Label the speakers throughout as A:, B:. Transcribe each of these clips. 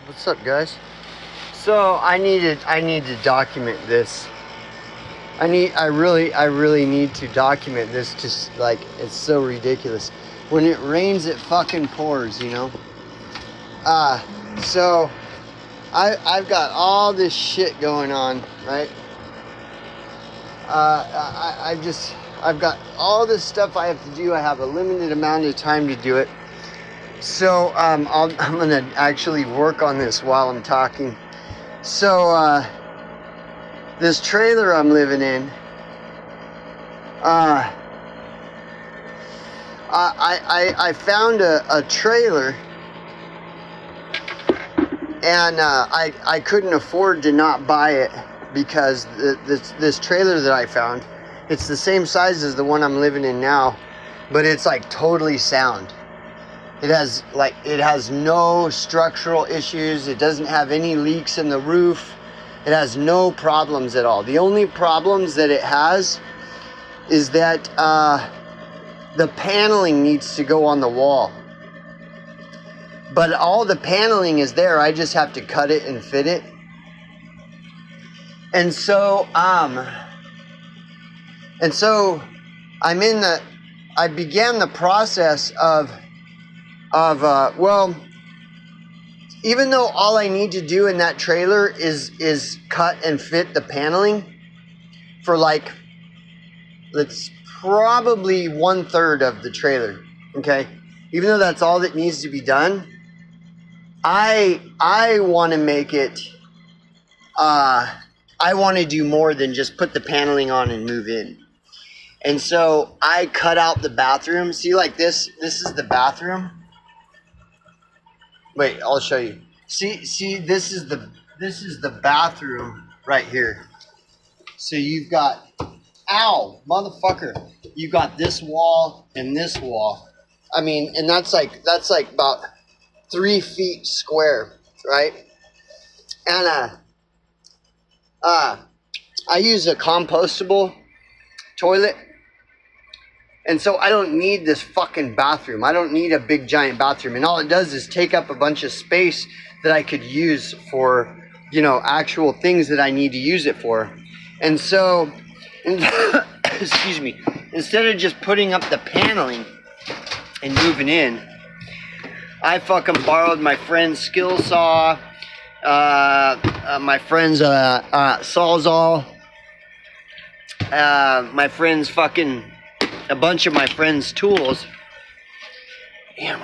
A: What's up, guys? So I need to document this. I really need to document this. Just like, it's so ridiculous. When it rains, it fucking pours, you know. So I've got all this shit going on, right? I've got all this stuff I have to do. I have a limited amount of time to do it. So I'm gonna actually work on this while I'm talking. So this trailer I'm living in, I found a trailer, and I couldn't afford to not buy it because this trailer that I found, it's the same size as the one I'm living in now, but it's like totally sound. It has no structural issues. It doesn't have any leaks in the roof. It has no problems at all. The only problems that it has is that the paneling needs to go on the wall. But all the paneling is there. I just have to cut it and fit it. And so I began the process of well, even though all I need to do in that trailer is cut and fit the paneling for like, it's probably 1/3 of the trailer, okay? Even though that's all that needs to be done, I want to make it, I want to do more than just put the paneling on and move in. And so I cut out the bathroom. See, like this is the bathroom. Wait, I'll show you. See, this is the bathroom right here. So you've got, ow, motherfucker. You got this wall and this wall. I mean, and that's like about 3 feet square, right? And I use a compostable toilet. And so I don't need this fucking bathroom. I don't need a big giant bathroom. And all it does is take up a bunch of space that I could use for, you know, actual things that I need to use it for. And so, excuse me, instead of just putting up the paneling and moving in, I fucking borrowed my friend's skill saw, my friend's sawzall, my friend's fucking, a bunch of my friend's tools. Damn,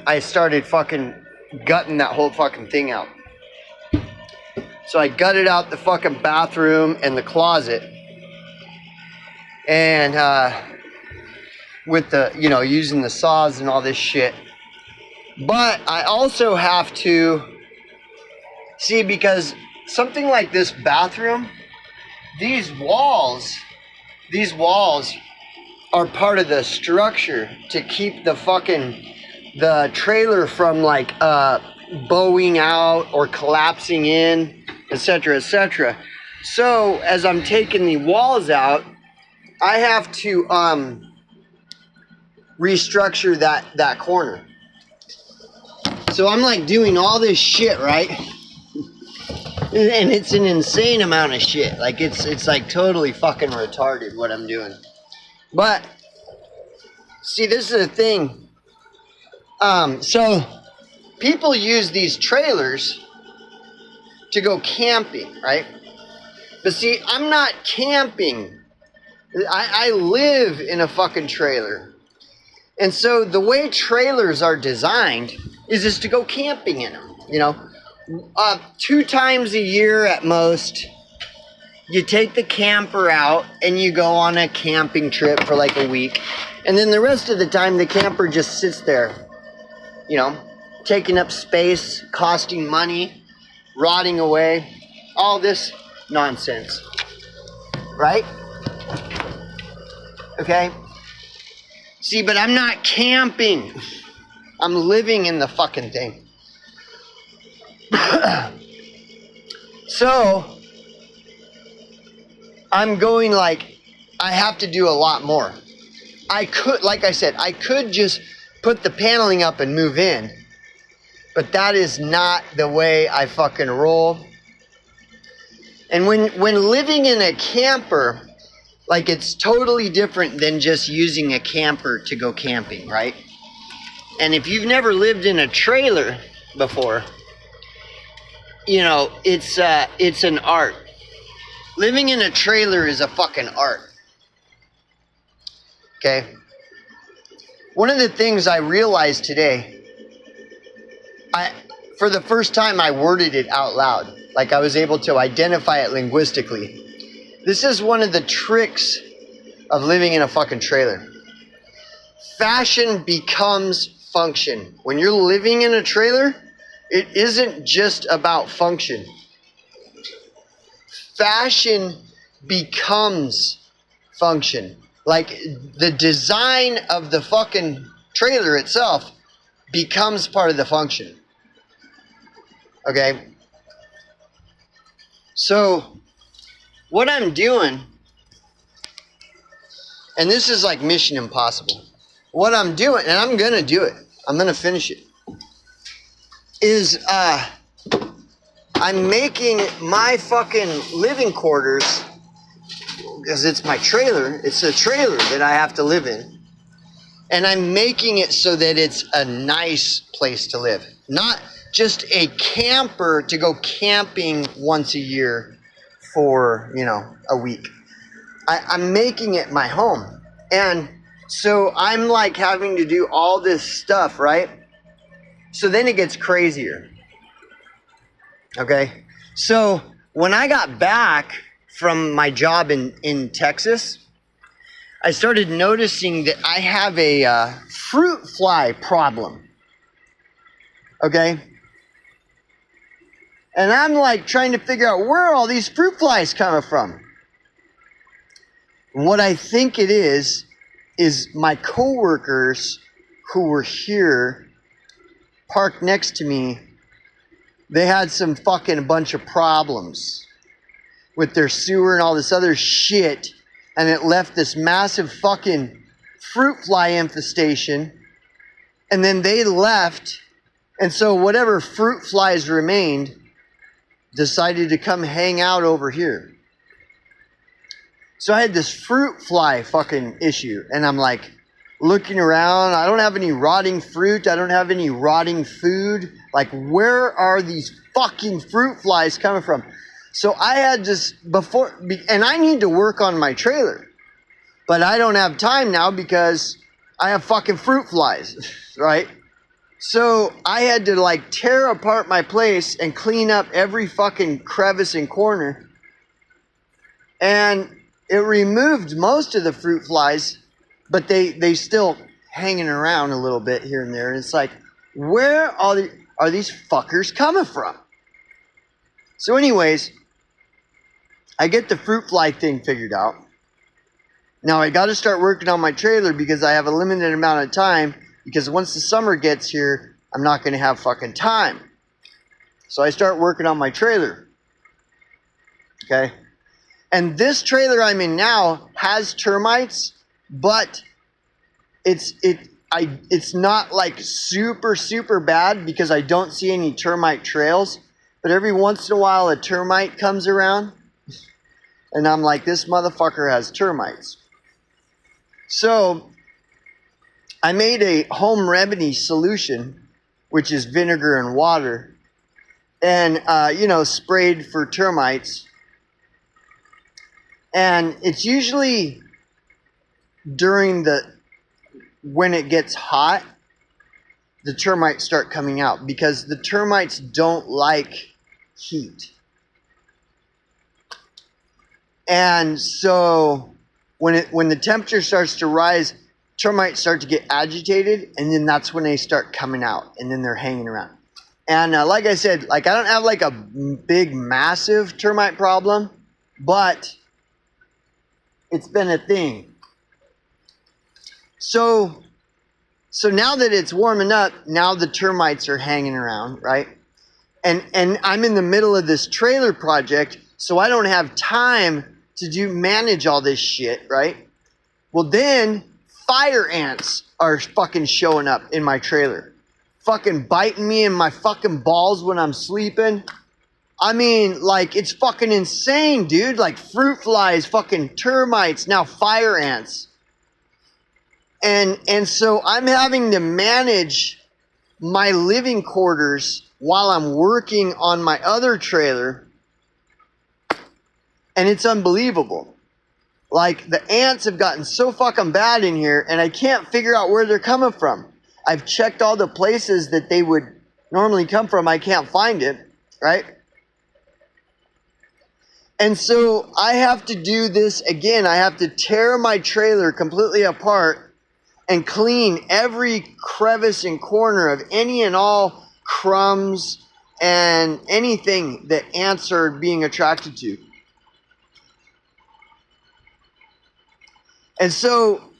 A: I started fucking gutting that whole fucking thing out. So I gutted out the fucking bathroom and the closet, and with the, you know, using the saws and all this shit. But I also have to see, because something like this bathroom, these walls are part of the structure to keep the trailer from like bowing out or collapsing in, etc., etc. So as I'm taking the walls out, I have to restructure that corner. So I'm like doing all this shit, right? And it's an insane amount of shit. Like it's like totally fucking retarded what I'm doing. But see, this is the thing. So people use these trailers to go camping, right? But see, I'm not camping. I live in a fucking trailer. And so the way trailers are designed is to go camping in them, you know? 2 times a year at most, you take the camper out and you go on a camping trip for like a week. And then the rest of the time, the camper just sits there, you know, taking up space, costing money, rotting away, all this nonsense, right? Okay? See, but I'm not camping. I'm living in the fucking thing. So I'm going like, I have to do a lot more. I could, like I said, I could just put the paneling up and move in, But that is not the way I fucking roll. And when living in a camper, like, it's totally different than just using a camper to go camping, right? And if you've never lived in a trailer before, you know, it's an art. Living in a trailer is a fucking art. Okay? One of the things I realized today, for the first time I worded it out loud. Like, I was able to identify it linguistically. This is one of the tricks of living in a fucking trailer. Fashion becomes function. When you're living in a trailer, it isn't just about function. Fashion becomes function. Like, the design of the fucking trailer itself becomes part of the function. Okay? So, what I'm doing, and this is like Mission Impossible. What I'm doing, and I'm gonna do it, I'm gonna finish it, is I'm making my fucking living quarters, because it's my trailer, it's a trailer that I have to live in, and I'm making it so that it's a nice place to live. Not just a camper to go camping once a year for, you know, a week. I'm making it my home. And so I'm like having to do all this stuff, right? So then it gets crazier. Okay? So when I got back from my job in Texas, I started noticing that I have a fruit fly problem. Okay? And I'm like trying to figure out where all these fruit flies coming from. What I think it is my coworkers who were here, parked next to me, they had some fucking bunch of problems with their sewer and all this other shit, and it left this massive fucking fruit fly infestation, and then they left, and so whatever fruit flies remained decided to come hang out over here. So I had this fruit fly fucking issue, and I'm like looking around. I don't have any rotting fruit. I don't have any rotting food. Like, where are these fucking fruit flies coming from? So I had just and I need to work on my trailer, but I don't have time now because I have fucking fruit flies, right? So I had to like tear apart my place and clean up every fucking crevice and corner. And it removed most of the fruit flies, but they still hanging around a little bit here and there. And it's like, where are these fuckers coming from? So anyways, I get the fruit fly thing figured out. Now I got to start working on my trailer because I have a limited amount of time, because once the summer gets here, I'm not going to have fucking time. So I start working on my trailer. Okay? And this trailer I'm in now has termites, but it's not like super bad because I don't see any termite trails. But every once in a while a termite comes around, and I'm like, this motherfucker has termites. So I made a home remedy solution, which is vinegar and water, and sprayed for termites. And it's usually when it gets hot, the termites start coming out, because the termites don't like heat. And so when the temperature starts to rise, termites start to get agitated, and then that's when they start coming out, and then they're hanging around. And like I said, like, I don't have like a big massive termite problem, but it's been a thing. So now that it's warming up, now the termites are hanging around, right? And I'm in the middle of this trailer project, so I don't have time to manage all this shit, right? Well, then fire ants are fucking showing up in my trailer. fucking biting me in my fucking balls when I'm sleeping. I mean, like, it's fucking insane, dude. Like, fruit flies, fucking termites, now fire ants. And so I'm having to manage my living quarters while I'm working on my other trailer. And it's unbelievable. Like, the ants have gotten so fucking bad in here, and I can't figure out where they're coming from. I've checked all the places that they would normally come from. I can't find it, right? And so I have to do this again. I have to tear my trailer completely apart and clean every crevice and corner of any and all crumbs and anything that ants are being attracted to. And so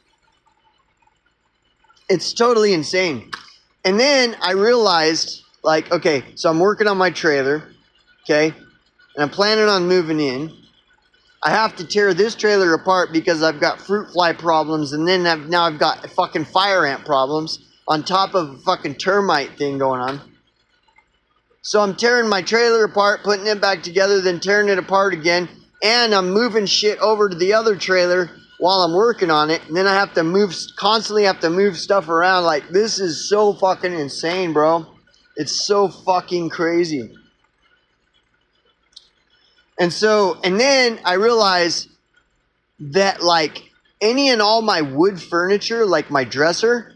A: it's totally insane. And then I realized, like, okay, so I'm working on my trailer, okay, and I'm planning on moving in. I have to tear this trailer apart because I've got fruit fly problems, and then now I've got fucking fire ant problems on top of a fucking termite thing going on. So I'm tearing my trailer apart, putting it back together, then tearing it apart again, and I'm moving shit over to the other trailer while I'm working on it, and then I have to constantly have to move stuff around. Like, this is so fucking insane, bro. It's so fucking crazy. And then I realized that, like, any and all my wood furniture, like my dresser,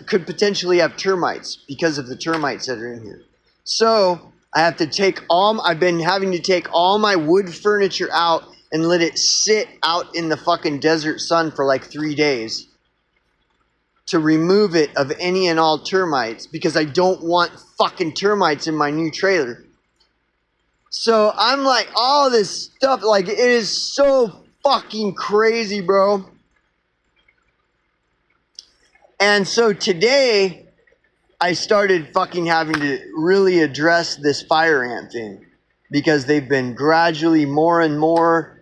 A: could potentially have termites because of the termites that are in here. So I've been having to take all my wood furniture out and let it sit out in the fucking desert sun for like 3 days to remove it of any and all termites, because I don't want fucking termites in my new trailer. So I'm like, all this stuff, like, it is so fucking crazy, bro. And so today, I started fucking having to really address this fire ant thing, because they've been gradually more and more,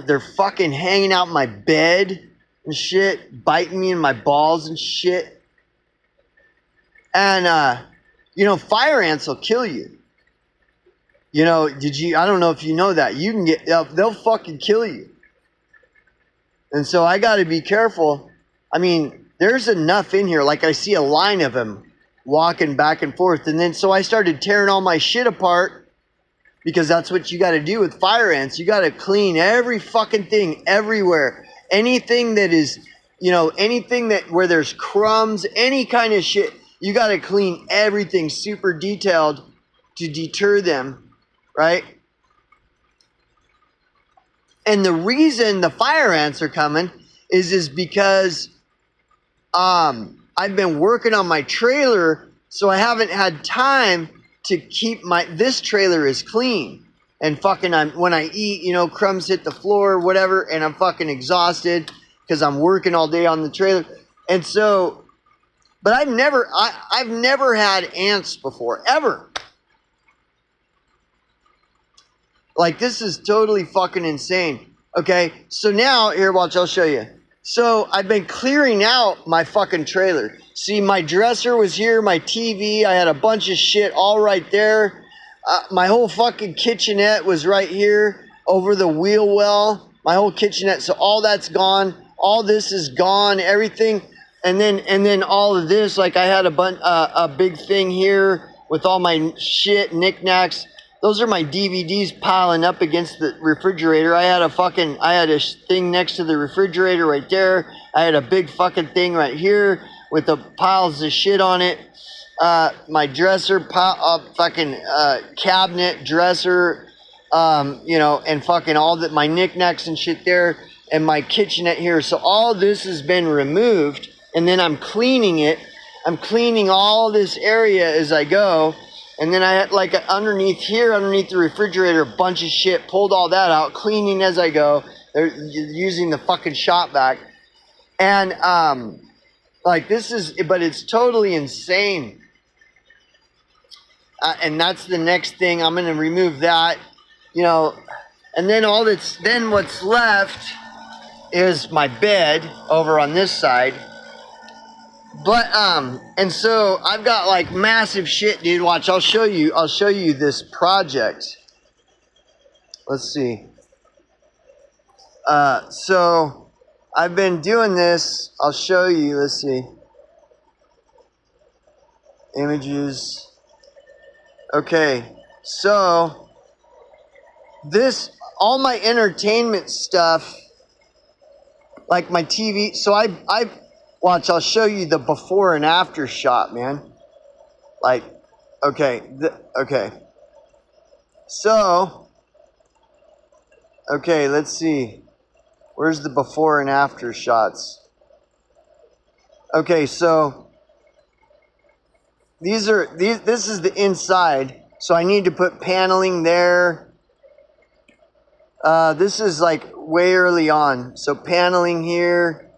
A: they're fucking hanging out my bed and shit, biting me in my balls and shit. And, fire ants will kill you. I don't know if you know that. They'll fucking kill you. And so I got to be careful. I mean, there's enough in here. Like, I see a line of them walking back and forth. And then so I started tearing all my shit apart, because that's what you got to do with fire ants. You got to clean every fucking thing everywhere. Anything that is, where there's crumbs, any kind of shit, you got to clean everything super detailed to deter them. Right? And the reason the fire ants are coming is because I've been working on my trailer, so I haven't had time to keep this trailer is clean. And fucking when I eat, crumbs hit the floor, whatever, and I'm fucking exhausted because I'm working all day on the trailer. And so, but I've never had ants before, ever. Like, this is totally fucking insane. Okay, so now, here, watch, I'll show you. So, I've been clearing out my fucking trailer. See, my dresser was here, my TV, I had a bunch of shit all right there. My whole fucking kitchenette was right here, over the wheel well. My whole kitchenette, so all that's gone. All this is gone, everything. And then all of this, like, I had a big thing here with all my shit, knickknacks. Those are my DVDs piling up against the refrigerator. I had a thing next to the refrigerator right there. I had a big fucking thing right here with the piles of shit on it. My dresser, cabinet, dresser, and fucking all that, my knickknacks and shit there, and my kitchenette here. So all this has been removed, and then I'm cleaning it. I'm cleaning all this area as I go. And then I had, like, underneath the refrigerator, a bunch of shit, pulled all that out, cleaning as I go. They're using the fucking shop vac. And, but it's totally insane. And that's the next thing. I'm going to remove that, and then what's left is my bed over on this side. But and so I've got like massive shit, dude. Watch, I'll show you this project. Let's see. So I've been doing this. I'll show you. Let's see. Images. Okay. So this, all my entertainment stuff, like my TV. So I watch, I'll show you the before and after shot, man. Like, okay. Okay. So, okay, let's see. Where's the before and after shots? Okay, so this is the inside. So I need to put paneling there. This is like way early on. So paneling here.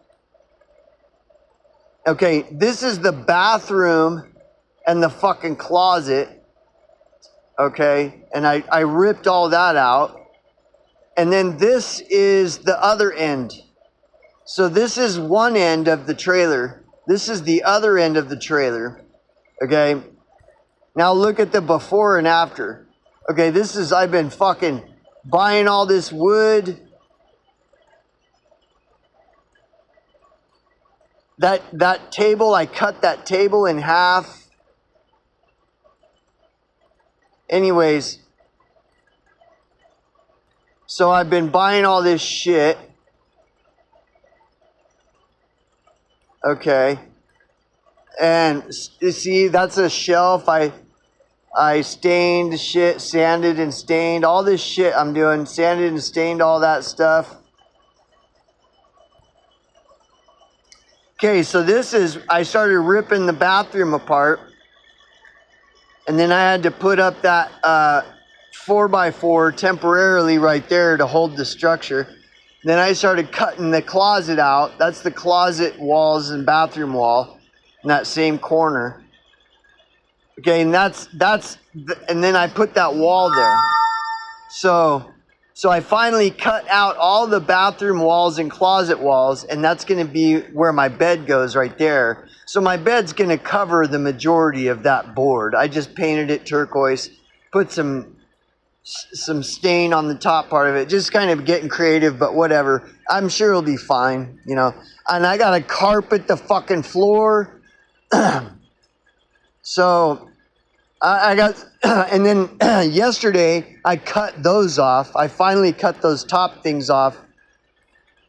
A: Okay, this is the bathroom and the fucking closet. Okay, and I ripped all that out. And then this is the other end. So this is one end of the trailer. This is the other end of the trailer. Okay. Now look at the before and after. Okay, this is, I've been fucking buying all this wood. That table, I cut that table in half. Anyways. So I've been buying all this shit. Okay. And you see, that's a shelf. I stained shit, sanded and stained. All this shit I'm doing, sanded and stained all that stuff. Okay, so this is, I started ripping the bathroom apart. And then I had to put up that 4x4 temporarily right there to hold the structure. Then I started cutting the closet out. That's the closet walls and bathroom wall in that same corner. Okay, and and then I put that wall there. So I finally cut out all the bathroom walls and closet walls, and that's going to be where my bed goes right there. So my bed's going to cover the majority of that board. I just painted it turquoise, put some stain on the top part of it, just kind of getting creative, but whatever. I'm sure it'll be fine, you know. And I got to carpet the fucking floor. So I got, and then yesterday I cut those off. I finally cut those top things off.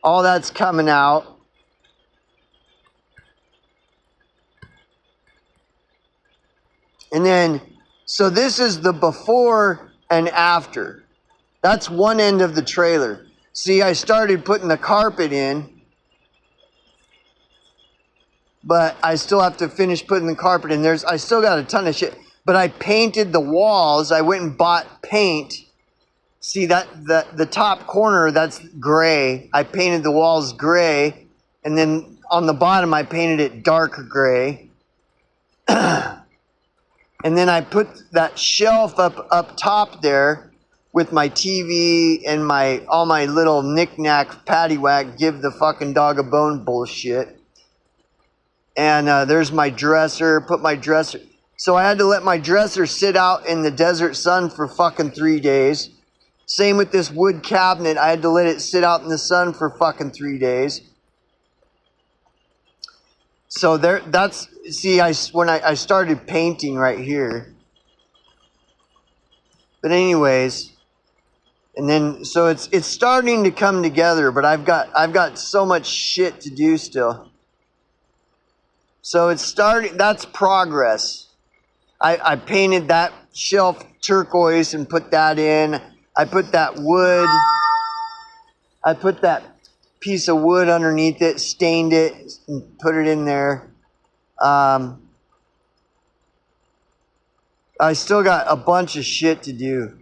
A: All that's coming out. And then, so this is the before and after. That's one end of the trailer. See, I started putting the carpet in, but I still have to finish putting the carpet in. I still got a ton of shit, but I painted the walls. I went and bought paint. See that the top corner, that's gray. I painted the walls gray, and then on the bottom I painted it dark gray. And then I put that shelf up top there with my TV and all my little knick-knack paddywhack, give the fucking dog a bone bullshit. And there's my dresser, put my dresser. So I had to let my dresser sit out in the desert sun for fucking 3 days. Same with this wood cabinet. I had to let it sit out in the sun for fucking 3 days. So when I started painting right here. But anyways, and then so it's starting to come together, but I've got so much shit to do still. So it's starting, that's progress. I painted that shelf turquoise and put that in. I put that wood. I put that piece of wood underneath it, stained it, and put it in there. I still got a bunch of shit to do.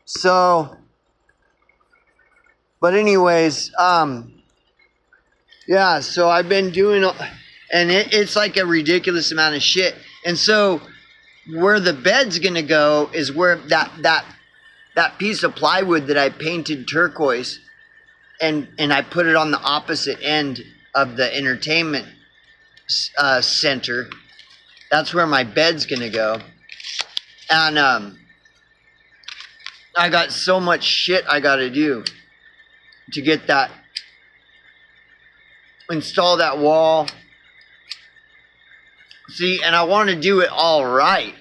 A: So, but anyways, yeah, so I've been doing, and it's like a ridiculous amount of shit. And so where the bed's gonna go is where that piece of plywood that I painted turquoise, and I put it on the opposite end of the entertainment. center. That's where my bed's gonna go. And I got so much shit I gotta do to get that, install that wall. See, and I want to do it all right.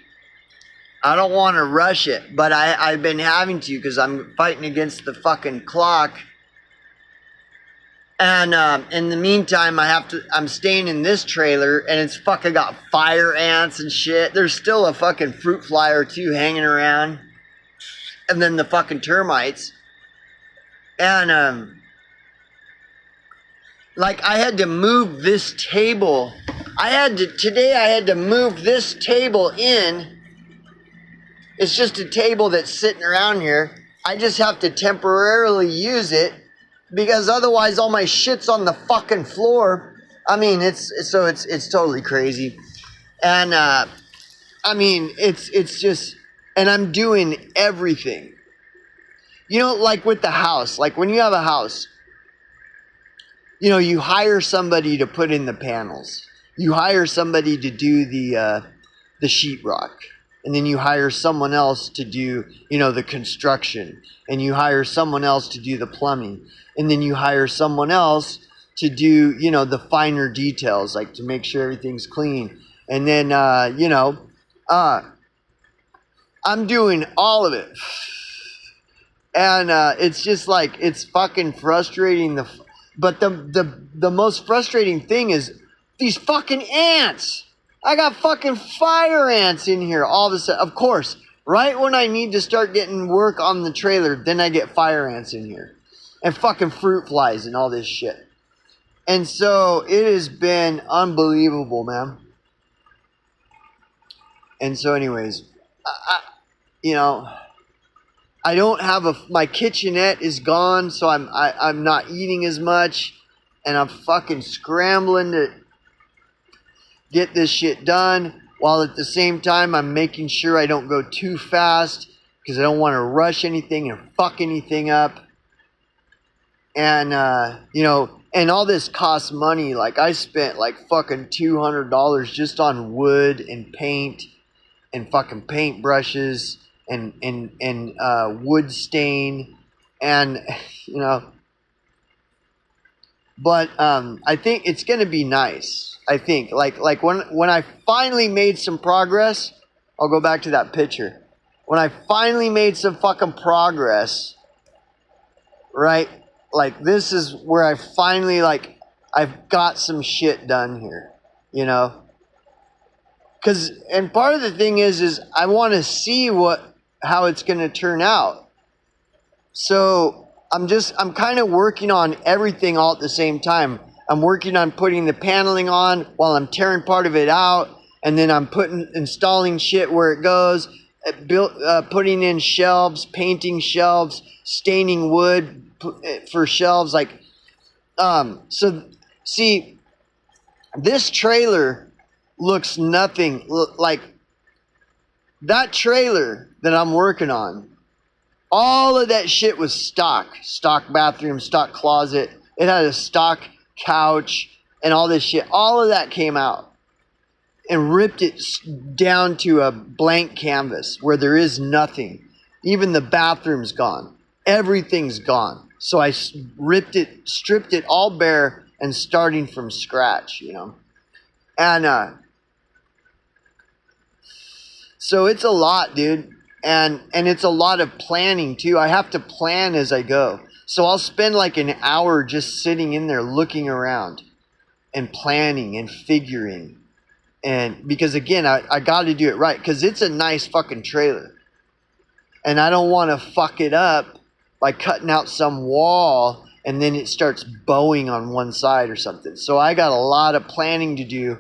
A: I don't want to rush it, but I've been having to because I'm fighting against the fucking clock. And in the meantime, I'm staying in this trailer, and it's fucking got fire ants and shit. There's still a fucking fruit fly or two hanging around. And then the fucking termites. And like I had to move this table. Today I had to move this table in. It's just a table that's sitting around here. I just have to temporarily use it because otherwise all my shit's on the fucking floor. I mean, it's totally crazy. And I mean, it's just, and I'm doing everything. You know, like with the house, like when you have a house, you know, you hire somebody to put in the panels. You hire somebody to do the sheetrock. And then you hire someone else to do, you know, the construction. And you hire someone else to do the plumbing. And then you hire someone else to do, you know, the finer details, like to make sure everything's clean. And then, you know, I'm doing all of it. And it's just like, it's fucking frustrating. But the most frustrating thing is these fucking ants. I got fucking fire ants in here all of a sudden. Of course, right when I need to start getting work on the trailer, then I get fire ants in here. And fucking fruit flies and all this shit. And so it has been unbelievable, man. And so anyways, you know, I don't have my kitchenette is gone, so I'm not eating as much. And I'm fucking scrambling to get this shit done, while at the same time I'm making sure I don't go too fast because I don't want to rush anything and fuck anything up. And you know, and all this costs money. Like I spent like fucking $200 just on wood and paint and fucking paint brushes and wood stain, and you know, but I think it's gonna be nice. I think like when I finally made some progress, I'll go back to that picture. When I finally made some fucking progress, right? Like this is where I finally like I've got some shit done here, you know? And part of the thing is I want to see how it's going to turn out. So I'm kind of working on everything all at the same time. I'm working on putting the paneling on while I'm tearing part of it out, and then I'm installing shit where it goes, putting in shelves, painting shelves, staining wood for shelves. Like, so see, this trailer looks nothing like that trailer that I'm working on. All of that shit was stock bathroom, stock closet. It had a stock couch and all this shit. All of that came out and ripped it down to a blank canvas where there is nothing. Even the bathroom's gone. Everything's gone. So I stripped it all bare and starting from scratch, you know. And so it's a lot, dude. And it's a lot of planning too. I have to plan as I go. So I'll spend like an hour just sitting in there looking around and planning and figuring. And because again, I got to do it right because it's a nice fucking trailer. And I don't want to fuck it up by cutting out some wall and then it starts bowing on one side or something. So I got a lot of planning to do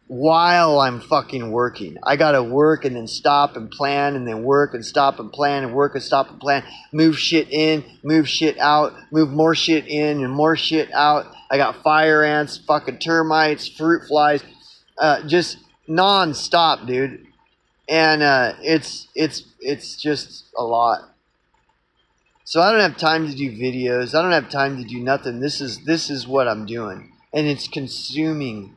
A: while I'm fucking working. I gotta work and then stop and plan and then work and stop and plan and work and stop and plan. Move shit in, move shit out, move more shit in and more shit out. I got fire ants, fucking termites, fruit flies, just non-stop, dude. And it's just a lot. So I don't have time to do videos. I don't have time to do nothing. This is what I'm doing. And it's consuming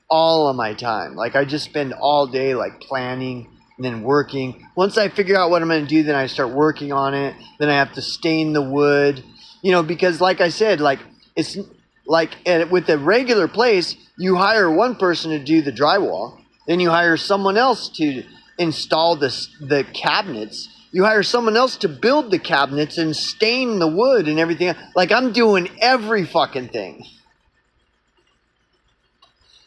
A: all of my time. Like, I just spend all day like planning and then working. Once I figure out what I'm going to do, then I start working on it. Then I have to stain the wood, you know, because like I said, like it's like with a regular place, you hire one person to do the drywall, then you hire someone else to install the cabinets. You hire someone else to build the cabinets and stain the wood and everything. Like, I'm doing every fucking thing.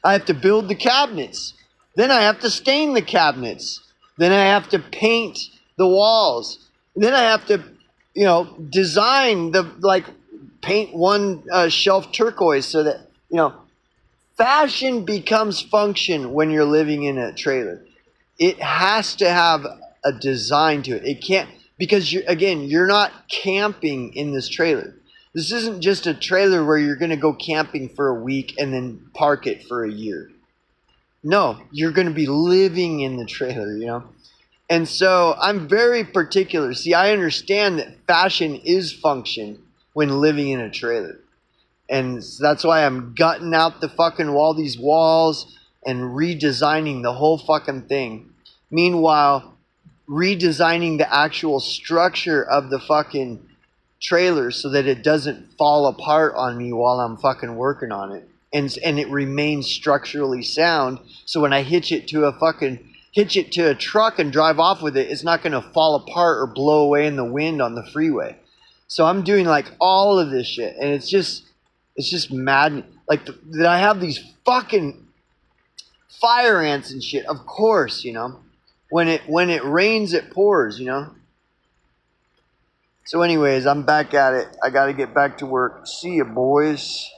A: I have to build the cabinets. Then I have to stain the cabinets. Then I have to paint the walls. Then I have to, you know, design paint one shelf turquoise so that, you know, fashion becomes function when you're living in a trailer. It has to have a design to it. It can't, because you're not camping in this trailer. This isn't just a trailer where you're going to go camping for a week and then park it for a year. No, you're going to be living in the trailer, you know? And so I'm very particular. See, I understand that fashion is function when living in a trailer. And that's why I'm gutting out all these walls and redesigning the whole fucking thing. Meanwhile, redesigning the actual structure of the fucking trailer so that it doesn't fall apart on me while I'm fucking working on it. And it remains structurally sound. So when I hitch it to a truck and drive off with it, it's not going to fall apart or blow away in the wind on the freeway. So I'm doing like all of this shit, and it's just mad. Like that I have these fucking fire ants and shit. Of course, you know, when it rains, it pours, you know. So anyways, I'm back at it. I got to get back to work. See ya, boys.